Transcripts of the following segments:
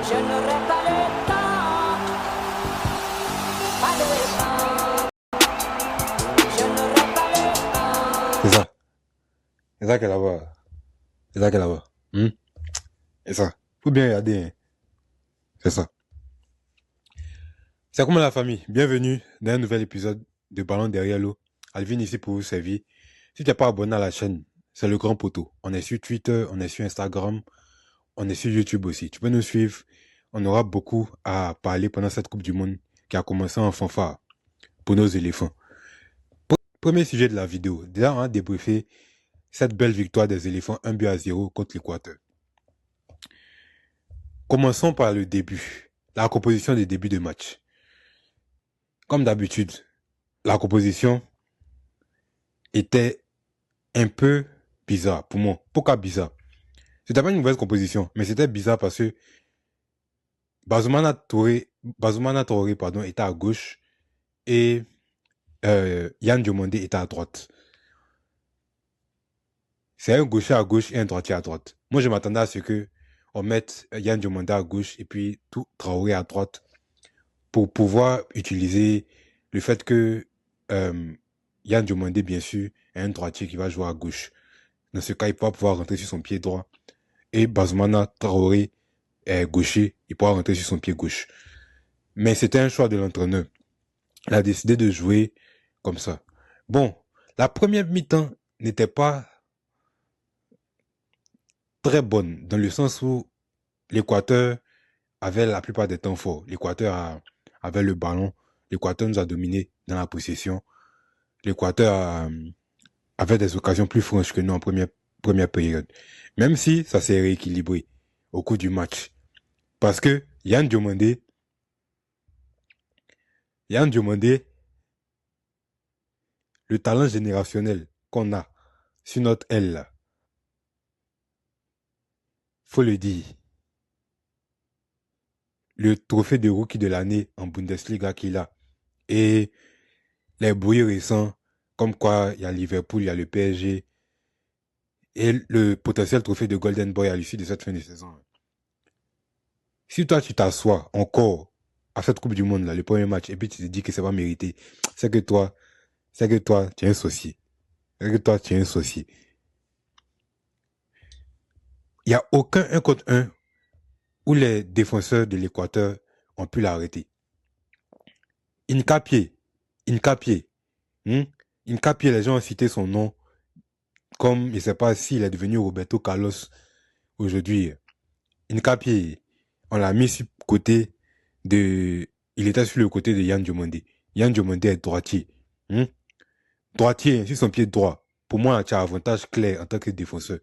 Je n'aurai pas le temps, pas de temps. Je n'aurai pas le temps. C'est ça. C'est ça qu'elle a voir. C'est ça qu'elle a voir. C'est ça. Faut bien regarder. Hein. C'est ça. C'est comment la famille? Bienvenue dans un nouvel épisode de Ballon derrière l'eau. Alvin ici pour vous servir. Si tu n'es pas abonné à la chaîne, c'est le grand poteau. On est sur Twitter, on est sur Instagram, on est sur YouTube aussi. Tu peux nous suivre. On aura beaucoup à parler pendant cette Coupe du Monde qui a commencé en fanfare pour nos éléphants. Premier sujet de la vidéo. Déjà, on a débriefé cette belle victoire des éléphants 1-0 contre l'Équateur. Commençons par le début. La composition des débuts de match. Comme d'habitude, la composition était un peu bizarre pour moi. Pourquoi bizarre? C'était pas une mauvaise composition, mais c'était bizarre parce que Bazoumana Touré, était à gauche et Yann Diomandé était à droite. C'est un gaucher à gauche et un droitier à droite. Moi, je m'attendais à ce que on mette Yann Diomandé à gauche et puis tout Traoré à droite pour pouvoir utiliser le fait que Yann Diomandé, bien sûr, est un droitier qui va jouer à gauche. Dans ce cas, il pourra pouvoir rentrer sur son pied droit. Et Bazoumana Traoré est gaucher, il pourra rentrer sur son pied gauche. Mais c'était un choix de l'entraîneur. Il a décidé de jouer comme ça. Bon, la première mi-temps n'était pas très bonne, dans le sens où l'Équateur avait la plupart des temps forts. L'Équateur avait le ballon. L'Équateur nous a dominé dans la possession. L'Équateur avait des occasions plus franches que nous en première période. Même si ça s'est rééquilibré au cours du match. Parce que Yann Diomandé, le talent générationnel qu'on a sur notre aile là, faut le dire, le trophée de rookie de l'année en Bundesliga qu'il a et les bruits récents comme quoi il y a Liverpool, il y a le PSG et le potentiel trophée de Golden Boy à l'issue de cette fin de saison. Si toi tu t'assois encore à cette Coupe du Monde là, le premier match, et puis tu te dis que c'est pas mérité, c'est que toi, tu es un sorcier. C'est que toi, tu es un sorcier. Il n'y a aucun 1 contre 1 où les défenseurs de l'Équateur ont pu l'arrêter. Incapié. Incapié, les gens ont cité son nom comme, je ne sais pas s'il est devenu Roberto Carlos aujourd'hui. Incapié, on l'a mis sur côté de... Il était sur le côté de Yann Diomandé. Yann Diomandé est droitier. Droitier, sur son pied droit. Pour moi, tu as un avantage clair en tant que défenseur.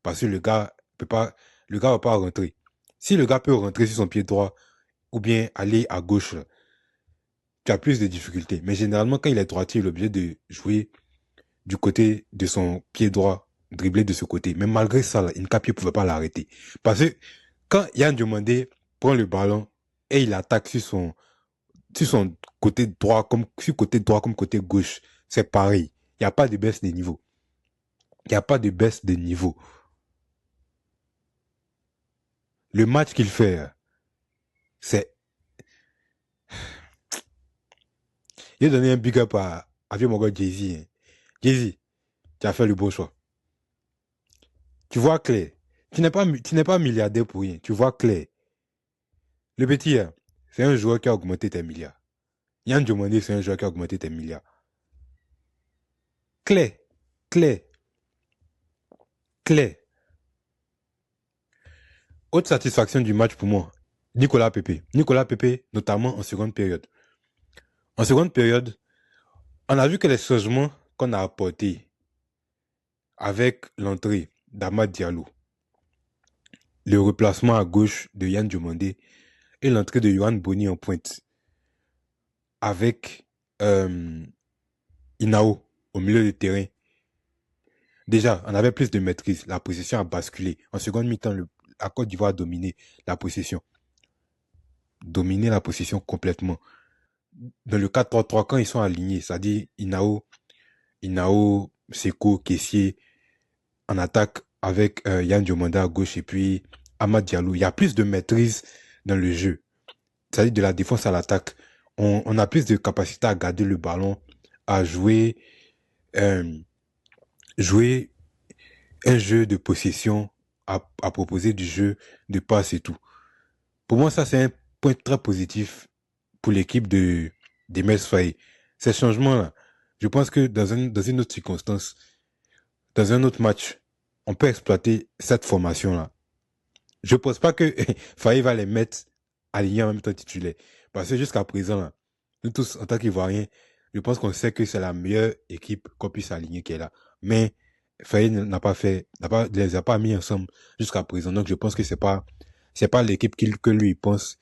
Parce que le gars va pas rentrer. Si le gars peut rentrer sur son pied droit ou bien aller à gauche, tu as plus de difficultés. Mais généralement, quand il est droitier, il est obligé de jouer du côté de son pied droit, dribbler de ce côté. Mais malgré ça, Incapié ne pouvait pas l'arrêter. Parce que quand Yann Diomandé prend le ballon et il attaque sur son côté droit, comme côté gauche, c'est pareil. Il n'y a pas de baisse de niveau. Il n'y a pas de baisse de niveau. Le match qu'il fait, c'est... Il a donné un big up à vieux mon gars Jay-Z. Hein. Jay-Z, tu as fait le bon choix. Tu vois clair. Tu n'es pas milliardaire pour rien. Tu vois clair. Le petit, c'est un joueur qui a augmenté tes milliards. Yann Diomandé, c'est un joueur qui a augmenté tes milliards. Clair. Autre satisfaction du match pour moi, Nicolas Pepe. Nicolas Pepe, notamment en seconde période. En seconde période, on a vu que les changements qu'on a apportés avec l'entrée d'Amad Diallo, le replacement à gauche de Yann Diomandé et l'entrée de Yohan Boni en pointe avec Inao au milieu de terrain. Déjà, on avait plus de maîtrise. La possession a basculé. En seconde mi-temps, la Côte d'Ivoire a dominé la possession. Dominé la possession complètement. Dans le 4-3-3, quand ils sont alignés, c'est-à-dire Inao, Seko, Kessié, en attaque avec Yann Diomandé à gauche et puis Amad Diallo. Il y a plus de maîtrise dans le jeu. C'est-à-dire de la défense à l'attaque. On a plus de capacité à garder le ballon, à euh, jouer un jeu de possession, à proposer du jeu de passe et tout. Pour moi, ça, c'est un point très positif pour l'équipe des Mets Faye. Ces changements-là, je pense que dans une autre circonstance, dans un autre match, on peut exploiter cette formation-là. Je pense pas que Faye va les mettre alignés en même temps titulaires. Parce que jusqu'à présent, là, nous tous, en tant qu'Ivoiriens, je pense qu'on sait que c'est la meilleure équipe qu'on puisse aligner qui est là. Mais Faye ne les a pas mis ensemble jusqu'à présent. Donc, je pense que c'est pas l'équipe que lui il pense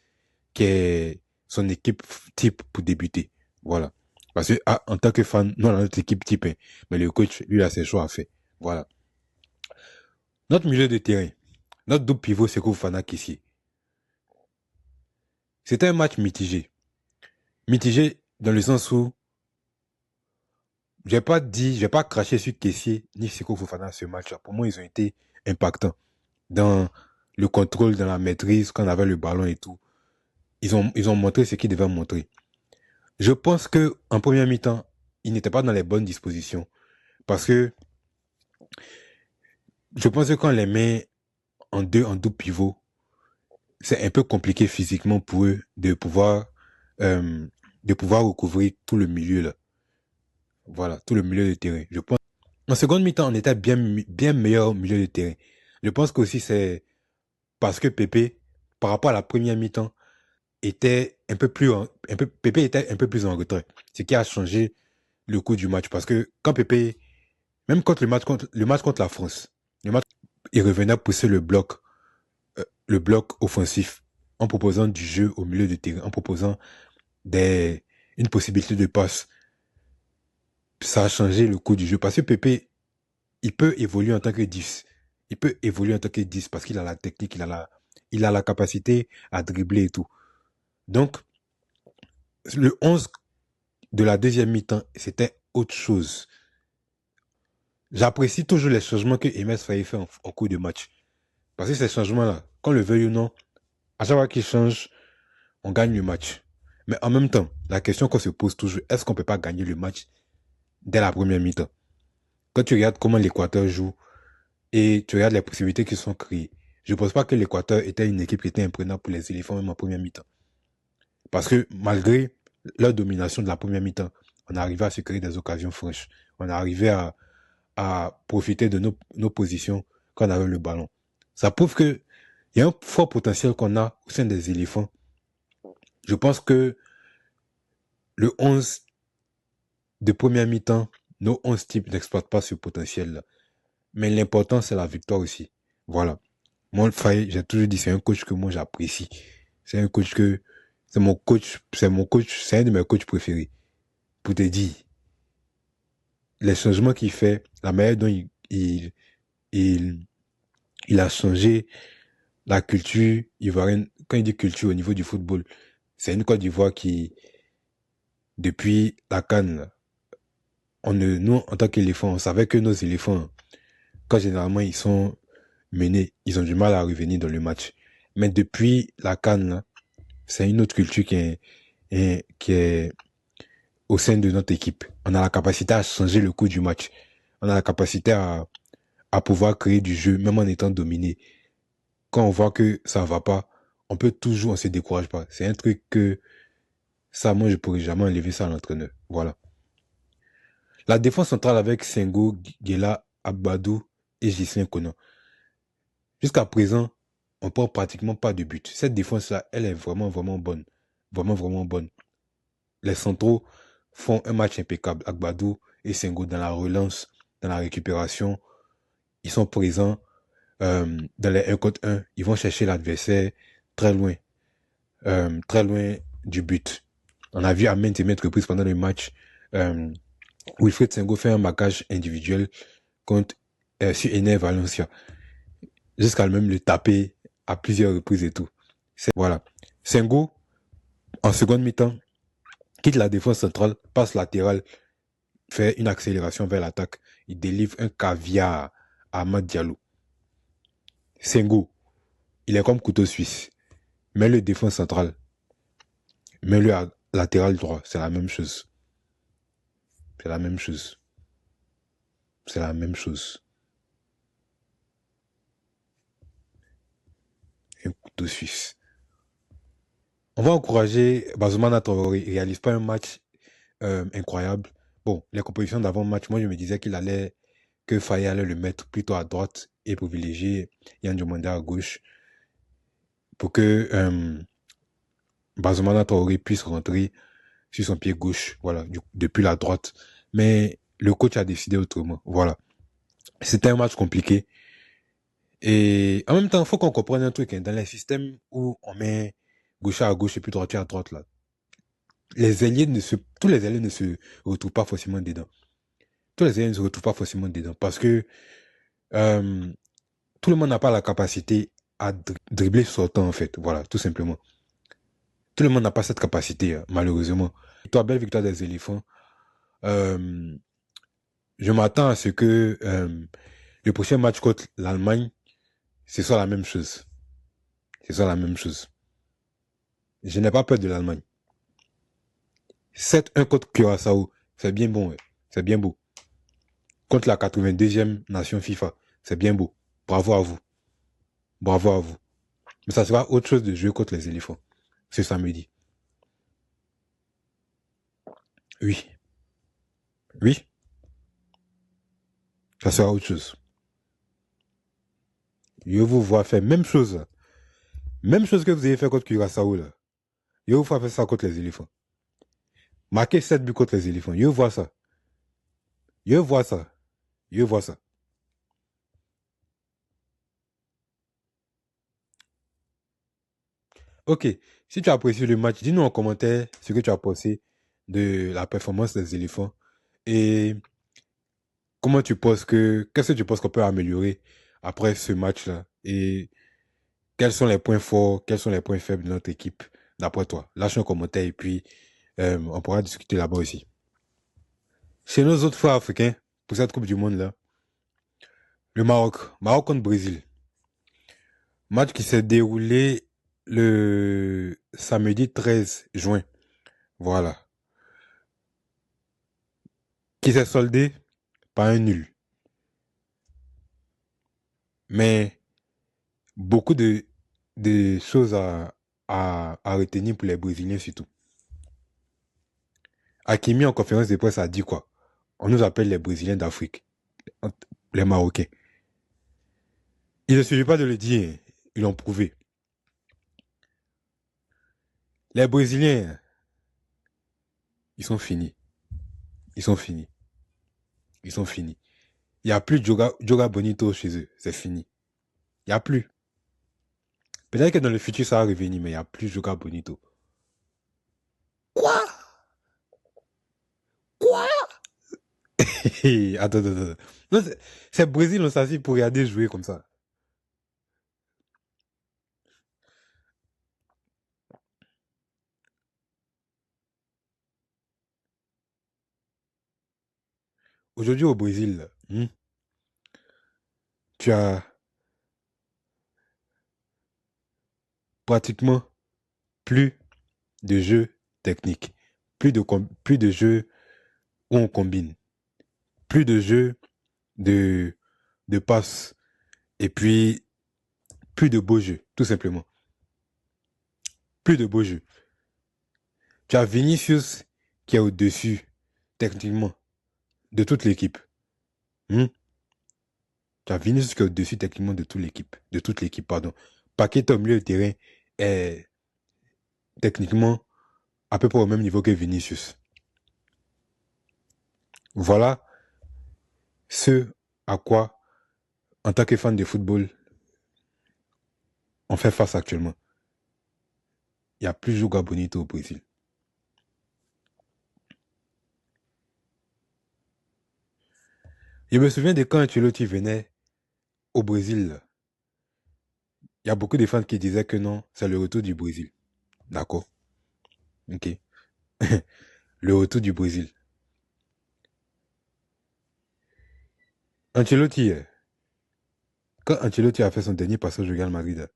qui est son équipe type pour débuter. Voilà. Parce que, en tant que fan, nous, on a notre équipe type, hein, mais le coach, lui, a ses choix à faire. Voilà. Notre milieu de terrain, notre double pivot, c'est Fofana Kessié. C'était un match mitigé. Mitigé dans le sens où j'ai pas craché sur Kessié ni Seko Fofana ce match-là. Pour moi, ils ont été impactants dans le contrôle, dans la maîtrise, quand on avait le ballon et tout. Ils ont montré ce qu'ils devaient montrer. Je pense que en première mi-temps, ils n'étaient pas dans les bonnes dispositions. Parce que je pense que quand on les met en double pivot, c'est un peu compliqué physiquement pour eux de pouvoir recouvrir tout le milieu là. Voilà, tout le milieu de terrain. Je pense. En seconde mi-temps, on était bien meilleur au milieu de terrain. Je pense qu'aussi c'est parce que Pépé, par rapport à la première mi-temps, était Pépé était un peu plus en retrait. Ce qui a changé le cours du match. Parce que quand Pépé, même contre le match contre la France, il revenait pousser le bloc offensif en proposant du jeu au milieu de terrain, en proposant une possibilité de passe. Ça a changé le cours du jeu. Parce que Pépé, il peut évoluer en tant que 10. Il peut évoluer en tant que 10 parce qu'il a la technique, il a la capacité à dribbler et tout. Donc, le 11 de la deuxième mi-temps, c'était autre chose. J'apprécie toujours les changements que Emes Faye fait en cours de match. Parce que ces changements-là, qu'on le veuille ou non, à chaque fois qu'il change, on gagne le match. Mais en même temps, la question qu'on se pose toujours, est-ce qu'on peut pas gagner le match dès la première mi-temps? Quand tu regardes comment l'Équateur joue et tu regardes les possibilités qui sont créées, je ne pense pas que l'Équateur était une équipe qui était imprenable pour les éléphants même en première mi-temps. Parce que malgré leur domination de la première mi-temps, on arrivait à se créer des occasions franches. On arrivait à profiter de nos positions quand on avait le ballon. Ça prouve qu'il y a un fort potentiel qu'on a au sein des éléphants. Je pense que le 11 de première mi-temps, nos 11 types n'exploitent pas ce potentiel-là. Mais l'important, c'est la victoire aussi. Voilà. Moi, Faye, j'ai toujours dit, c'est un coach que moi j'apprécie. C'est un coach que, c'est un de mes coachs préférés. Pour te dire, les changements qu'il fait, la manière dont il a changé la culture ivoirienne. Quand il dit culture au niveau du football, c'est une Côte d'Ivoire qui, depuis la CAN, nous, en tant qu'éléphants, on savait que nos éléphants, quand généralement ils sont menés, ils ont du mal à revenir dans le match. Mais depuis la CAN, c'est une autre culture qui est au sein de notre équipe. On a la capacité à changer le cours du match. On a la capacité à pouvoir créer du jeu, même en étant dominé. Quand on voit que ça va pas, on se décourage pas. C'est un truc que, ça, moi, je pourrais jamais enlever ça à l'entraîneur. Voilà. La défense centrale avec Senghor, Guela, Agbadou et Ghislain Konan. Jusqu'à présent, on prend pratiquement pas de but. Cette défense-là, elle est vraiment, vraiment bonne. Vraiment, vraiment bonne. Les centraux font un match impeccable. Agbadou et Senghor dans la relance, dans la récupération. Ils sont présents dans les 1 contre 1. Ils vont chercher l'adversaire très loin du but. On a vu à maintes et maintes reprises pendant le match Wilfried Senghor fait un marquage individuel contre sur Ener Valencia. Jusqu'à même le taper à plusieurs reprises et tout. Voilà. Senghor, en seconde mi-temps, quitte la défense centrale, passe latéral, fait une accélération vers l'attaque. Il délivre un caviar à Amad Diallo. Senghor, il est comme couteau suisse. Mets-le défense centrale. Mets-le à latéral droit. C'est la même chose. C'est la même chose. C'est la même chose. Un couteau suisse. On va encourager Bazoumana Traoré. Il réalise pas un match incroyable. Bon, les compositions d'avant-match, moi je me disais que Faye allait le mettre plutôt à droite et privilégier Yann Diomandé à gauche pour que Bazoumana Traoré puisse rentrer sur son pied gauche, voilà, depuis la droite. Mais le coach a décidé autrement, voilà. C'était un match compliqué. Et en même temps, il faut qu'on comprenne un truc, hein, dans les systèmes où on met gauche à gauche et puis droitier à droite, là, tous les ailiers ne se retrouvent pas forcément dedans. Tous les ailiers ne se retrouvent pas forcément dedans parce que tout le monde n'a pas la capacité à dribbler sortant, en fait. Voilà, tout simplement. Tout le monde n'a pas cette capacité, malheureusement. Toi, belle victoire des éléphants. Euh, je m'attends à ce que le prochain match contre l'Allemagne, ce soit la même chose. Ce soit la même chose. Je n'ai pas peur de l'Allemagne. 7-1 contre Curaçao, c'est bien bon. Ouais. C'est bien beau. Contre la 82e nation FIFA, c'est bien beau. Bravo à vous. Bravo à vous. Mais ça sera autre chose de jouer contre les éléphants. Ce samedi. Oui. Oui. Ça sera autre chose. Je vous vois faire même chose. Même chose que vous avez fait contre Curaçao là. Je vous vois faire ça contre les éléphants. Marquer 7 buts contre les éléphants. Je vois ça. Je vois ça. Je vois ça. Ok. Si tu as apprécié le match, dis-nous en commentaire ce que tu as pensé de la performance des éléphants. Et qu'est-ce que tu penses qu'on peut améliorer après ce match-là? Et quels sont les points forts, quels sont les points faibles de notre équipe, d'après toi? Lâche un commentaire et puis on pourra discuter là-bas aussi. Chez nos autres frères africains, pour cette Coupe du Monde-là, le Maroc. Maroc contre Brésil. Match qui s'est déroulé le samedi 13 juin. Voilà. Qui s'est soldé par un nul. Mais beaucoup de choses à retenir pour les Brésiliens surtout. Hakimi en conférence de presse a dit quoi? On nous appelle les Brésiliens d'Afrique. Les Marocains. Il ne suffit pas de le dire. Ils l'ont prouvé. Les Brésiliens, ils sont finis. Ils sont finis. Ils sont finis. Il n'y a plus de Joga Bonito chez eux. C'est fini. Il n'y a plus. Peut-être que dans le futur, ça va revenir, mais il n'y a plus de Joga Bonito. Quoi? Quoi? Attends, attends, attends. Non, c'est Brésil, on s'assit pour regarder jouer comme ça. Aujourd'hui, au Brésil, tu as pratiquement plus de jeux techniques, plus de jeux où on combine, plus de jeux de passes, et puis plus de beaux jeux, tout simplement. Plus de beaux jeux. Tu as Vinicius qui est au-dessus, techniquement, de toute l'équipe. Tu as Vinicius qui est au-dessus, techniquement, de toute l'équipe, pardon. Paquet au milieu de terrain est techniquement à peu près au même niveau que Vinicius. Voilà ce à quoi, en tant que fan de football, on fait face actuellement. Il n'y a plus Joga Bonito au Brésil. Je me souviens de quand Ancelotti venait au Brésil. Il y a beaucoup de fans qui disaient que non, c'est le retour du Brésil. D'accord. Ok. Le retour du Brésil. Ancelotti, quand Ancelotti a fait son dernier passage au Real Madrid,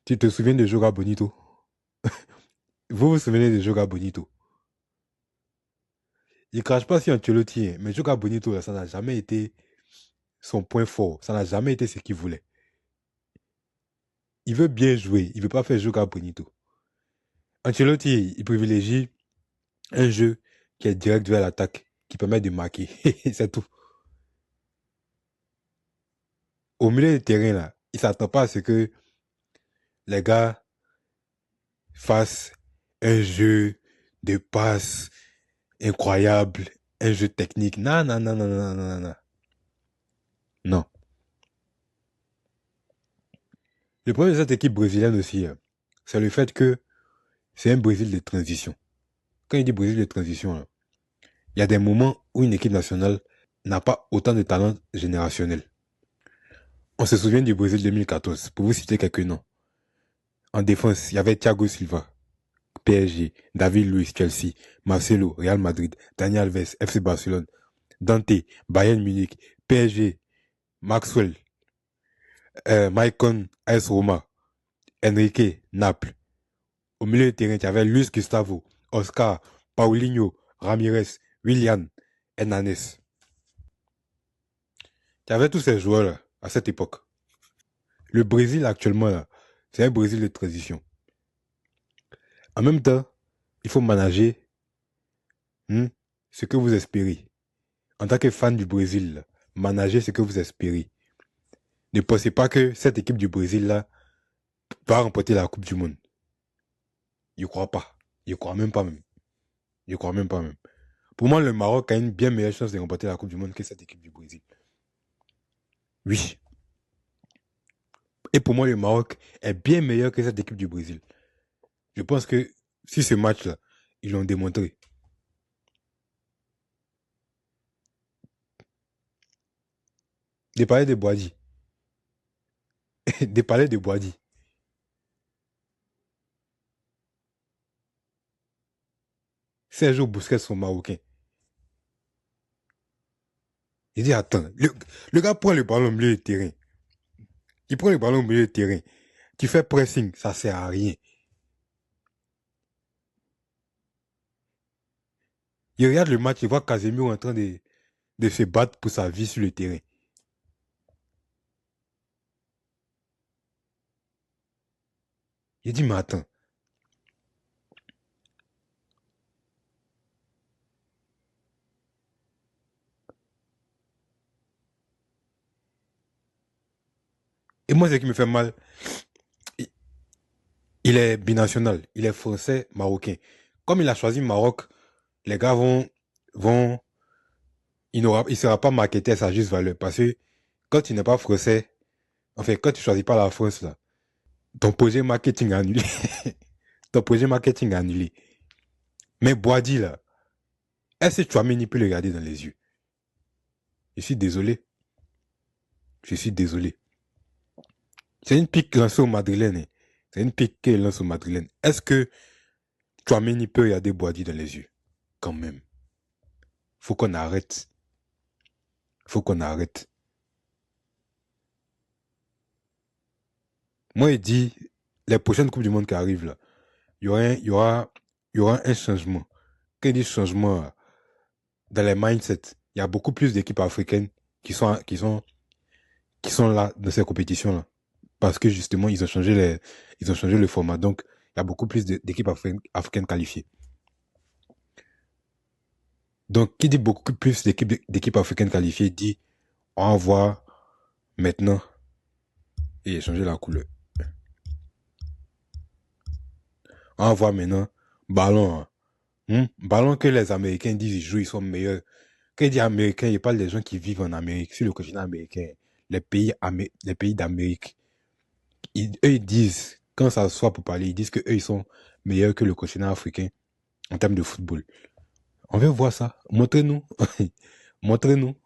Tu te souviens de Joga Bonito? Vous vous souvenez de Joga Bonito? Il crache pas sur Ancelotti, mais Joga Bonito, là, ça n'a jamais été son point fort. Ça n'a jamais été ce qu'il voulait. Il veut bien jouer. Il veut pas faire Joga Bonito. Ancelotti, il privilégie un jeu qui est direct vers l'attaque, qui permet de marquer. C'est tout. Au milieu du terrain, là, il s'attend pas à ce que les gars fassent un jeu de passe incroyable, un jeu technique. Non, non, non, non, non, non, non. Non. Le problème de cette équipe brésilienne aussi, c'est le fait que c'est un Brésil de transition. Quand il dit Brésil de transition, là, il y a des moments où une équipe nationale n'a pas autant de talent générationnel. On se souvient du Brésil 2014, pour vous citer quelques noms. En défense, il y avait Thiago Silva, PSG, David Luiz, Chelsea, Marcelo, Real Madrid, Dani Alves, FC Barcelone, Dante, Bayern Munich, PSG, Maxwell, Maicon, AS Roma, Enrique, Naples. Au milieu du terrain, il y avait Luis Gustavo, Oscar, Paulinho, Ramirez, Willian, Hernanes. Il y avait tous ces joueurs-là, à cette époque. Le Brésil, actuellement, là, c'est un Brésil de transition. En même temps, il faut manager ce que vous espérez. En tant que fan du Brésil, là, manager ce que vous espérez. Ne pensez pas que cette équipe du Brésil là va remporter la Coupe du Monde. Je ne crois pas. Je ne crois même pas même. Je ne crois même pas même. Pour moi, le Maroc a une bien meilleure chance de remporter la Coupe du Monde que cette équipe du Brésil. Oui. Et pour moi, le Maroc est bien meilleur que cette équipe du Brésil. Je pense que si ce match-là, ils l'ont démontré. Des palais de Boadi. Des palais de Boadi. Sergio Busquets sont marocains. Il dit, attends, le gars prend le ballon au milieu du terrain. Il prend le ballon au milieu du terrain. Tu fais pressing, ça sert à rien. Il regarde le match, il voit Casemiro en train de se battre pour sa vie sur le terrain. Il dit, mais attends. Et moi, ce qui me fait mal, il est binational. Il est français, marocain. Comme il a choisi Maroc, les gars il ne sera pas marketé à sa juste valeur. Parce que quand tu n'es pas français, enfin, quand tu choisis pas la France, là, ton projet marketing est annulé. Ton projet marketing est annulé. Mais Boadi, là, est-ce que Chouameni peut le regarder dans les yeux? Je suis désolé. Je suis désolé. C'est une pique lancée au Madrilène. Hein. C'est une pique qui est lancée au Madrilène. Est-ce que Chouameni peut regarder Boadi dans les yeux? Quand même. Faut qu'on arrête. Faut qu'on arrête. Moi, il dit, les prochaines Coupes du Monde qui arrivent, là, il y aura un changement. Quand il dit changement, dans les mindsets, il y a beaucoup plus d'équipes africaines qui sont là dans ces compétitions-là. Parce que justement, ils ont changé le format. Donc, il y a beaucoup plus d'équipes africaines qualifiées. Donc, qui dit beaucoup plus d'équipes africaines qualifiées dit, on va voir maintenant et changer la couleur. On va voir maintenant ballon. Ballon que les Américains disent ils jouent, ils sont meilleurs. Quand il dit Américains, il parle des gens qui vivent en Amérique, sur le continent américain, les pays d'Amérique. Eux, ils disent, quand ça soit pour parler, ils disent qu'eux, ils sont meilleurs que le continent africain en termes de football. On veut voir ça. Montrez-nous. Montrez-nous.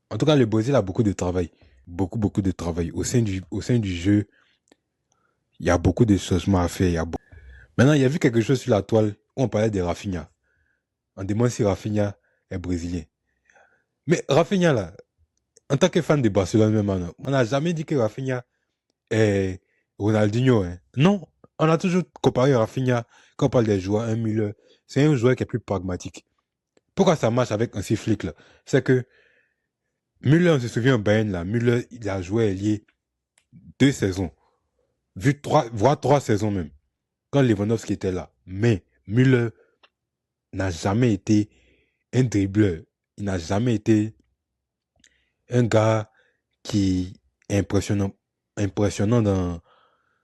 En tout cas, le Brésil a beaucoup de travail. Beaucoup, beaucoup de travail. Au sein du jeu, il y a beaucoup de changements à faire. Maintenant, il y a vu quelque chose sur la toile où on parlait de Rafinha. On demande si Rafinha est brésilien. Mais Rafinha, là, en tant que fan de Barcelone, même, on n'a jamais dit que Rafinha est Ronaldinho, hein. Non, on a toujours comparé Rafinha, quand on parle des joueurs, un Müller, c'est un joueur qui est plus pragmatique. Pourquoi ça marche avec un Flick là? C'est que Müller, on se souvient au Bayern là, Müller, il a joué ailier 2 saisons, voire 3 saisons même, quand Lewandowski était là. Mais Müller n'a jamais été un dribbleur. Il n'a jamais été un gars qui est impressionnant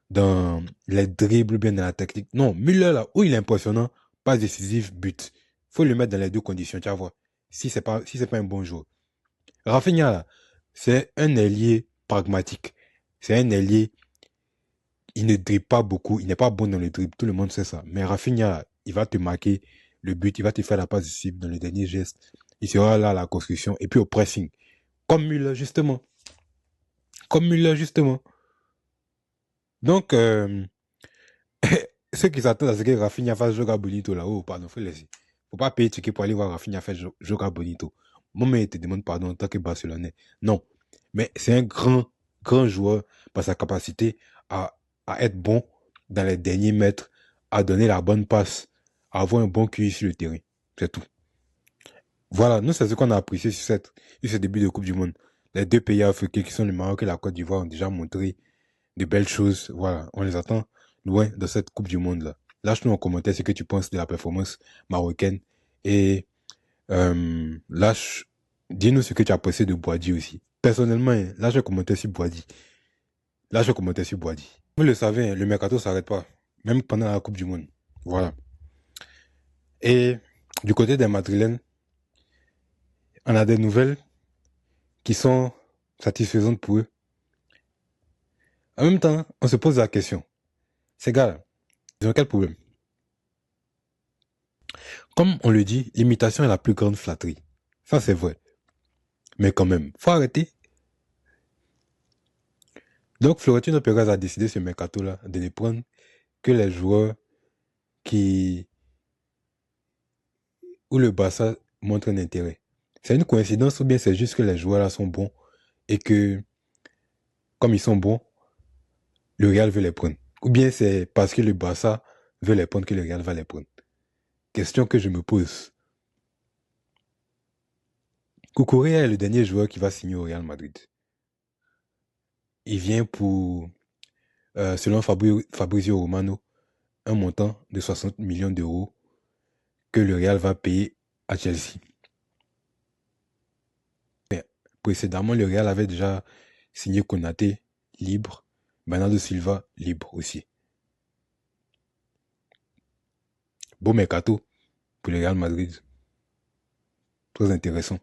dans les dribbles, bien dans la technique. Non, Müller, là, où il est impressionnant, pas décisif, but. Faut le mettre dans les deux conditions, tu vas voir. Si c'est pas un bon joueur. Rafinha, là, c'est un ailier pragmatique. C'est un ailier, il ne dribble pas beaucoup, il n'est pas bon dans le dribble, tout le monde sait ça. Mais Rafinha, là, il va te marquer le but, il va te faire la passe décisive dans le dernier geste. Il sera là à la construction et puis au pressing. Comme Müller, justement. Comme Müller, justement. Donc, ceux qui s'attendent à ce que Rafinha fasse Joga Bonito là-haut, pardon, faut laisser. Faut pas payer ticket pour aller voir Rafinha faire Joga Bonito. Moi, mais te demande pardon en tant que Barcelonais. Non. Mais c'est un grand joueur par sa capacité à être bon dans les derniers mètres, à donner la bonne passe, à avoir un bon QI sur le terrain. C'est tout. Voilà, nous, c'est ce qu'on a apprécié sur ce début de Coupe du Monde. Les deux pays africains qui sont le Maroc et la Côte d'Ivoire ont déjà montré de belles choses. Voilà, on les attend loin de cette Coupe du Monde-là. Lâche-nous en commentaire ce que tu penses de la performance marocaine et dis-nous ce que tu as pensé de Boadi aussi. Personnellement, lâche un commentaire sur Boadi. Lâche un commentaire sur Boadi. Vous le savez, le mercato ne s'arrête pas, même pendant la Coupe du Monde. Voilà. Et du côté des Madrilènes, on a des nouvelles qui sont satisfaisantes pour eux. En même temps, on se pose la question. Ces gars-là, ils ont quel problème? Comme on le dit, l'imitation est la plus grande flatterie. Ça, c'est vrai. Mais quand même, faut arrêter. Donc, Florentino Pérez a décidé ce mercato-là de ne prendre que les joueurs où le Barça montre un intérêt. C'est une coïncidence ou bien c'est juste que les joueurs-là sont bons et que, comme ils sont bons, le Real veut les prendre. Ou bien c'est parce que le Barça veut les prendre que le Real va les prendre. Question que je me pose. Cucurella est le dernier joueur qui va signer au Real Madrid. Il vient pour, selon Fabrizio Romano, un montant de 60 millions d'euros que le Real va payer à Chelsea. Précédemment, le Real avait déjà signé Konaté libre, Bernardo Silva libre aussi. Beau mercato pour le Real Madrid. Très intéressant.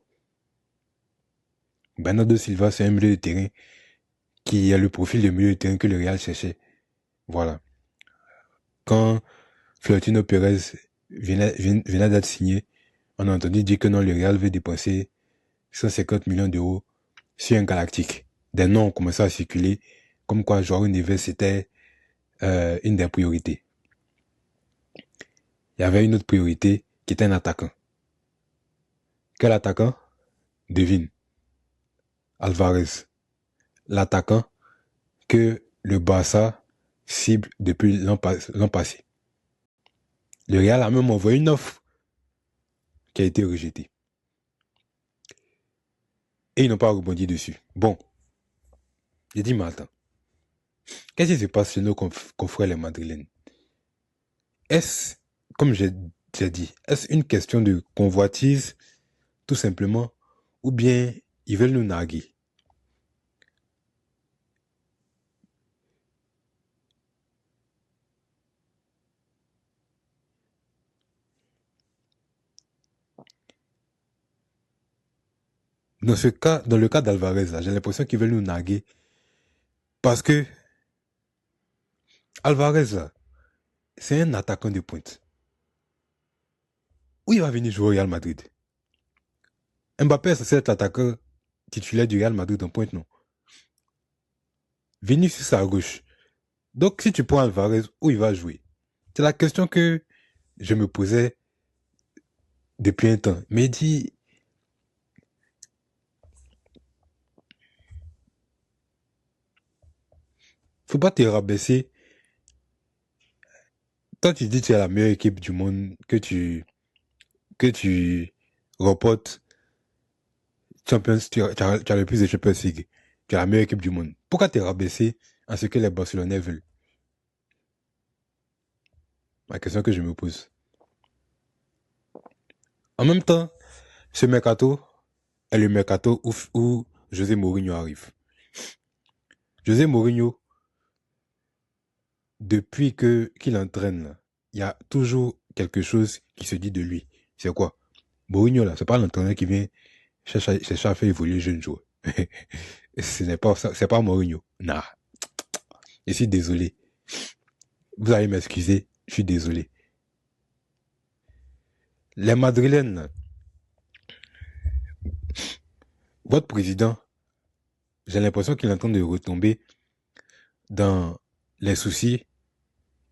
Bernardo Silva, c'est un milieu de terrain qui a le profil de milieu de terrain que le Real cherchait. Voilà. Quand Florentino Pérez venait d'être signé, on a entendu dire que non, le Real veut dépenser 150 millions d'euros sur un galactique. Des noms ont commencé à circuler, comme quoi Joao Neves c'était une des priorités. Il y avait une autre priorité qui était un attaquant. Quel attaquant? Devine. Alvarez. L'attaquant que le Barça cible depuis l'an passé. Le Real a même envoyé une offre qui a été rejetée. Et ils n'ont pas rebondi dessus. Bon. J'ai dit, mais attends. Qu'est-ce qui se passe chez nos confrères les Madrilènes? Est-ce, comme j'ai dit, est-ce une question de convoitise, tout simplement, ou bien ils veulent nous narguer? Dans le cas d'Alvarez, j'ai l'impression qu'ils veulent nous narguer parce que Alvarez, c'est un attaquant de pointe. Où il va venir jouer au Real Madrid? Mbappé, c'est cet attaquant titulaire du Real Madrid en pointe, non? Vinicius à gauche. Donc, si tu prends Alvarez, où il va jouer? C'est la question que je me posais depuis un temps. Mais dit, Faut pas te rabaisser. Toi, tu dis que tu es la meilleure équipe du monde, que tu remportes Champions, tu as le plus de Champions League. Tu es la meilleure équipe du monde. Pourquoi te rabaisser à ce que les Barcelonais veulent? La question que je me pose. En même temps, ce mercato est le mercato où José Mourinho arrive. José Mourinho, depuis qu'il entraîne, là, il y a toujours quelque chose qui se dit de lui. C'est quoi? Mourinho, là, c'est pas l'entraîneur qui vient chercher à faire évoluer les jeunes joueurs. Ce n'est pas ça, c'est pas Mourinho. Nah. Je suis désolé. Vous allez m'excuser, je suis désolé. Les Madrilènes, là, votre président, j'ai l'impression qu'il est en train de retomber dans les soucis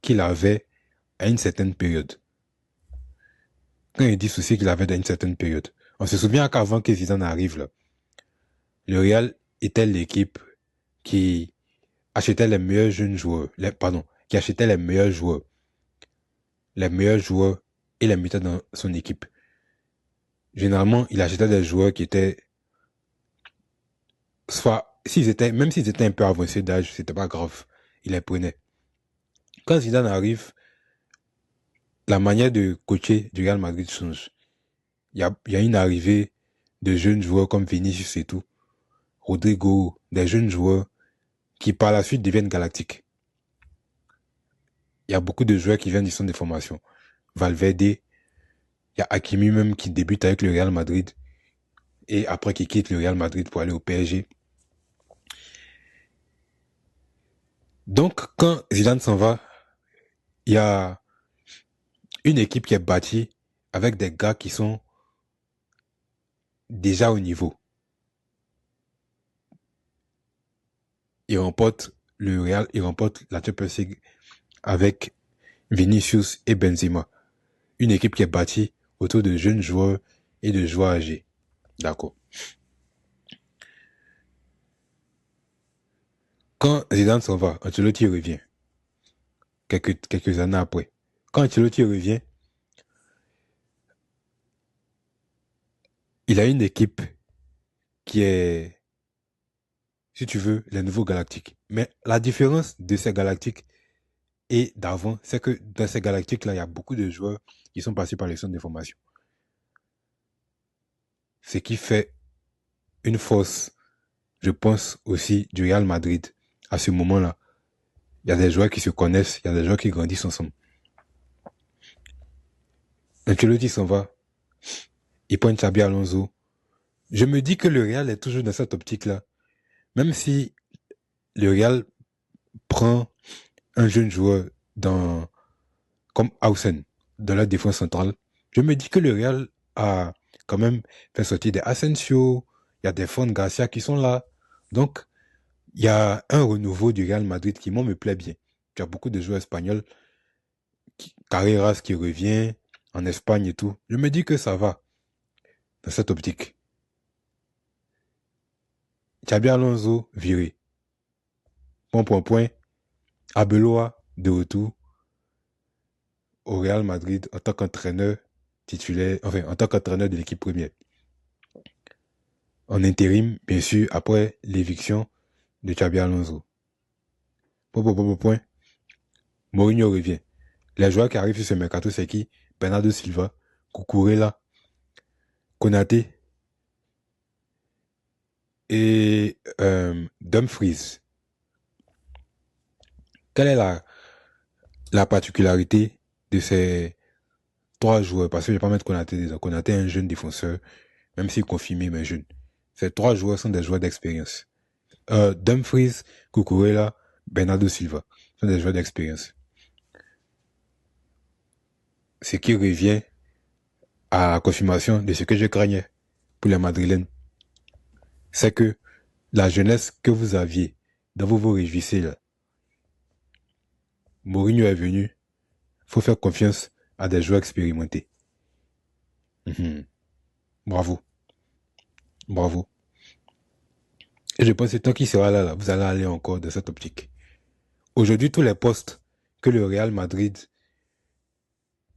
qu'il avait à une certaine période. Quand il dit soucis qu'il avait à une certaine période, on se souvient qu'avant que Zidane arrive, là, le Real était l'équipe qui achetait les meilleurs jeunes joueurs, qui achetait les meilleurs joueurs et les mettait dans son équipe. Généralement, il achetait des joueurs qui étaient, soit, même s'ils étaient un peu avancés d'âge, c'était pas grave, il les prenait. Quand Zidane arrive, la manière de coacher du Real Madrid change. Il y a une arrivée de jeunes joueurs comme Vinicius et tout, Rodrigo, des jeunes joueurs qui par la suite deviennent galactiques. Il y a beaucoup de joueurs qui viennent du centre de formation. Valverde, il y a Hakimi même qui débute avec le Real Madrid et après qui quitte le Real Madrid pour aller au PSG. Donc, quand Zidane s'en va, il y a une équipe qui est bâtie avec des gars qui sont déjà au niveau. Il remporte la Champions League avec Vinicius et Benzema. Une équipe qui est bâtie autour de jeunes joueurs et de joueurs âgés. D'accord. Quand Zidane s'en va, Ancelotti revient. Quelques années après. Quand Ancelotti revient, il a une équipe qui est, si tu veux, les nouveaux galactiques. Mais la différence de ces galactiques et d'avant, c'est que dans ces galactiques-là, il y a beaucoup de joueurs qui sont passés par les centres de formation. Ce qui fait une force, je pense, aussi du Real Madrid à ce moment-là. Il y a des joueurs qui se connaissent, il y a des joueurs qui grandissent ensemble. Ancelotti s'en va, il prend Xabi Alonso. Je me dis que le Real est toujours dans cette optique-là. Même si le Real prend un jeune joueur comme Hausen, dans la défense centrale, je me dis que le Real a quand même fait sortir des Asensio, il y a des Fon Garcia qui sont là. Donc, il y a un renouveau du Real Madrid qui, moi, me plaît bien. Tu as beaucoup de joueurs espagnols, Carreras qui revient en Espagne et tout. Je me dis que ça va dans cette optique. Xabi Alonso viré. Point. Arbeloa de retour au Real Madrid en tant qu'entraîneur titulaire, enfin en tant qu'entraîneur de l'équipe première. En intérim, bien sûr, après l'éviction de Xabi Alonso. Point. Mourinho revient. Les joueurs qui arrivent sur ce mercato, c'est qui? Bernardo Silva, Cucurella, Konaté et Dumfries. Quelle est la particularité de ces trois joueurs? Parce que je ne vais pas mettre Konaté déjà. Konaté est un jeune défenseur, même s'il est confirmé, mais jeune. Ces trois joueurs sont des joueurs d'expérience. Dumfries, Cucurella, Bernardo Silva sont des joueurs d'expérience. Ce qui revient à la confirmation de ce que je craignais pour les Madrilènes. C'est que la jeunesse que vous aviez, dont vous vous réjouissez là, Mourinho est venu, faut faire confiance à des joueurs expérimentés. Bravo. Et je pense que tant qu'il sera là, vous allez aller encore dans cette optique. Aujourd'hui, tous les postes que le Real Madrid,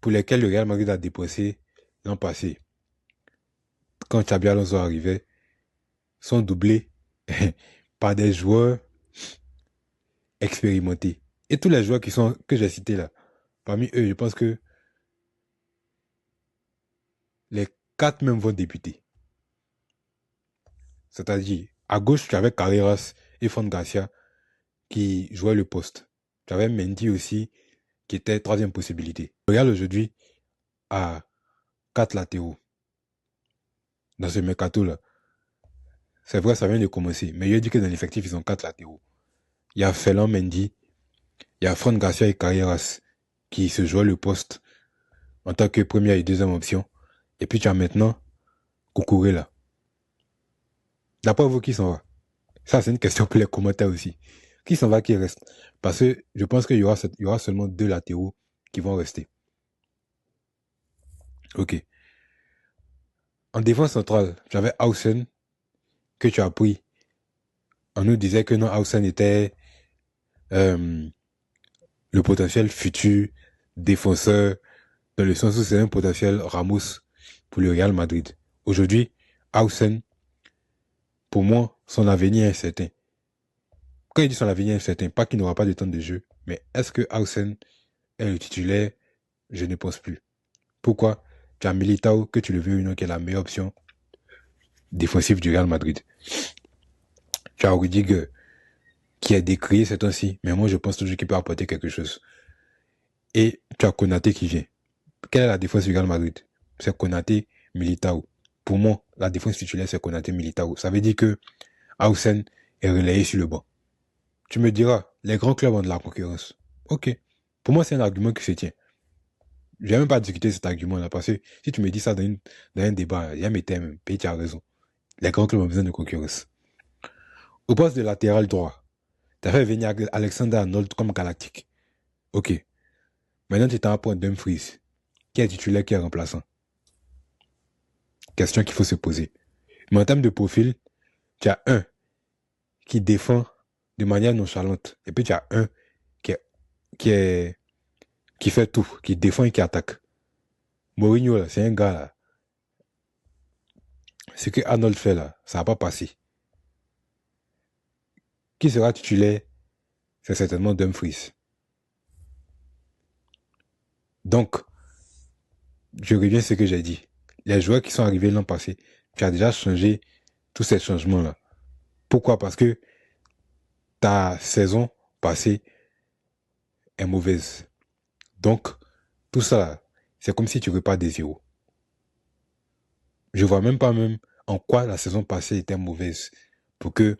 pour lesquels le Real Madrid a dépensé l'an passé, quand Xabi Alonso arrivait, sont doublés par des joueurs expérimentés. Et tous les joueurs que j'ai cités là, parmi eux, je pense que les 4 même vont débuter. C'est-à-dire, à gauche, tu avais Carreras et Fran Garcia qui jouaient le poste. Tu avais Mendy aussi, qui était troisième possibilité. Le Real aujourd'hui a 4 latéraux dans ce mercato-là. C'est vrai, ça vient de commencer. Mais il a dit que dans l'effectif, ils ont 4 latéraux. Il y a Ferland Mendy, il y a Fran Garcia et Carreras qui se jouent le poste en tant que première et deuxième option. Et puis tu as maintenant Cucurella. D'après vous, qui s'en va? Ça, c'est une question pour les commentaires aussi. Qui s'en va, qui reste? Parce que je pense qu'il y aura seulement 2 latéraux qui vont rester. Ok. En défense centrale, j'avais Hausen, que tu as pris. On nous disait que non, Hausen était le potentiel futur défenseur, dans le sens où c'est un potentiel Ramos pour le Real Madrid. Aujourd'hui, Hausen, pour moi, son avenir est certain. Quand il dit son avenir est certain, pas qu'il n'aura pas de temps de jeu, mais est-ce que Hausen est le titulaire? Je ne pense plus. Pourquoi? Tu as Militao, que tu le veux ou non, qui est la meilleure option défensive du Real Madrid. Tu as Rudiger, qui est décrié ces temps-ci, mais moi je pense toujours qu'il peut apporter quelque chose. Et tu as Konaté qui vient. Quelle est la défense du Real Madrid? C'est Konaté, Militao. Pour moi, la défense titulaire, c'est Konaté, Militao. Ça veut dire que Hausen est relayé sur le banc. Tu me diras, les grands clubs ont de la concurrence. Ok. Pour moi, c'est un argument qui se tient. Je vais même pas discuter cet argument-là, parce que si tu me dis ça dans un débat, il y a mes thèmes, puis tu as raison. Les grands clubs ont besoin de concurrence. Au poste de latéral droit, tu as fait venir Alexander Arnold comme galactique. Ok. Maintenant, tu t'en as pour Dumfries. Qui est titulaire, qui est remplaçant? Question qu'il faut se poser. Mais en termes de profil, tu as un qui défend de manière nonchalante. Et puis tu as un qui fait tout, qui défend et qui attaque. Mourinho, là, c'est un gars, là. Ce que Arnold fait, là, ça va pas passer. Qui sera titulaire? C'est certainement Dumfries. Donc, je reviens à ce que j'ai dit. Les joueurs qui sont arrivés l'an passé, tu as déjà changé tous ces changements-là. Pourquoi? Parce que ta saison passée est mauvaise. Donc, tout ça, là, c'est comme si tu repars des zéros. Je vois même pas en quoi la saison passée était mauvaise pour que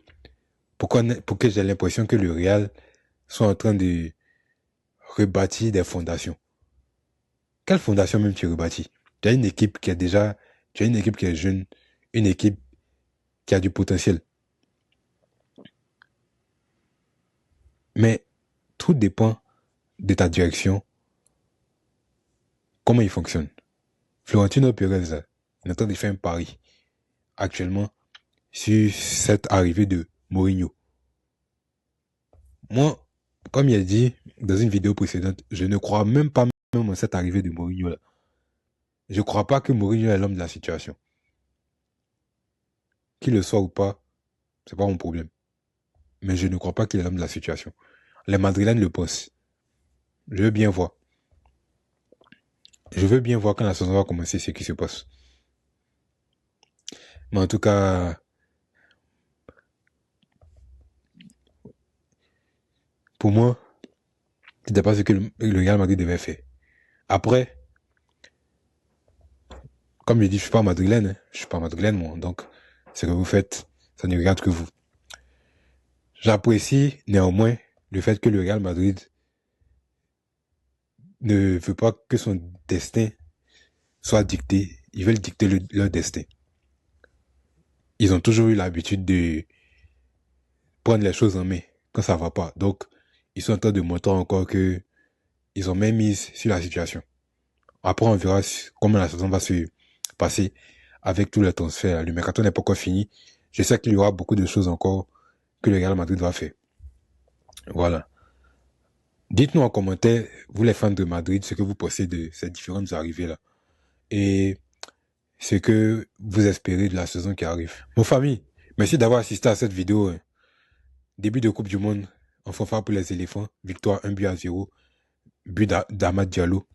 j'ai l'impression que le Real soit en train de rebâtir des fondations. Quelle fondation même tu rebâtis? Tu as une équipe qui est jeune, une équipe qui a du potentiel. Mais tout dépend de ta direction, comment il fonctionne. Florentino Pérez, il est en train de faire un pari actuellement sur cette arrivée de Mourinho. Moi, comme il a dit dans une vidéo précédente, je ne crois même pas en cette arrivée de Mourinho là. Je ne crois pas que Mourinho est l'homme de la situation. Qu'il le soit ou pas, c'est pas mon problème. Mais je ne crois pas qu'il est l'homme de la situation. Les Madrilènes le pensent. Je veux bien voir. Je veux bien voir quand la saison va commencer ce qui se passe. Mais en tout cas, pour moi, c'était pas ce que le Real Madrid devait faire. Après, comme je dis, je suis pas madrilène. Hein. Je suis pas madrilène, moi. Donc, ce que vous faites, ça ne regarde que vous. J'apprécie néanmoins le fait que le Real Madrid ne veut pas que son destin soit dicté. Ils veulent dicter leur destin. Ils ont toujours eu l'habitude de prendre les choses en main quand ça va pas. Donc, ils sont en train de montrer encore que ils ont même mise sur la situation. Après, on verra comment la saison va se passer avec tous les transferts. Le mercato n'est pas encore fini. Je sais qu'il y aura beaucoup de choses encore que le Real Madrid va faire. Voilà. Dites-nous en commentaire, vous les fans de Madrid, ce que vous pensez de ces différentes arrivées-là. Et ce que vous espérez de la saison qui arrive. Mon famille, merci d'avoir assisté à cette vidéo. Début de Coupe du Monde, en fanfare pour les éléphants. Victoire 1-0, but d'Amad Diallo.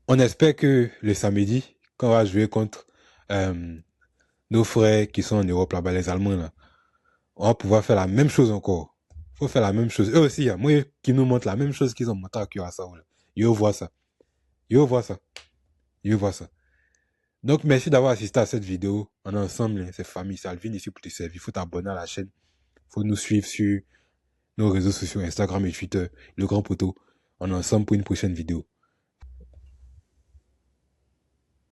On espère que le samedi, quand on va jouer contre nos frères qui sont en Europe, là-bas, les Allemands, là, on va pouvoir faire la même chose encore. Faut faire la même chose. Eux aussi, moi, qui nous montrent la même chose qu'ils ont montré à Curaçao. Yo voit ça. Yo voit ça. Yo voit ça. Donc, merci d'avoir assisté à cette vidéo. On est ensemble, c'est famille, c'est Alvin ici pour te servir. Il faut t'abonner à la chaîne. Il faut nous suivre sur nos réseaux sociaux, Instagram et Twitter, Le Grand Poteau. On est ensemble pour une prochaine vidéo.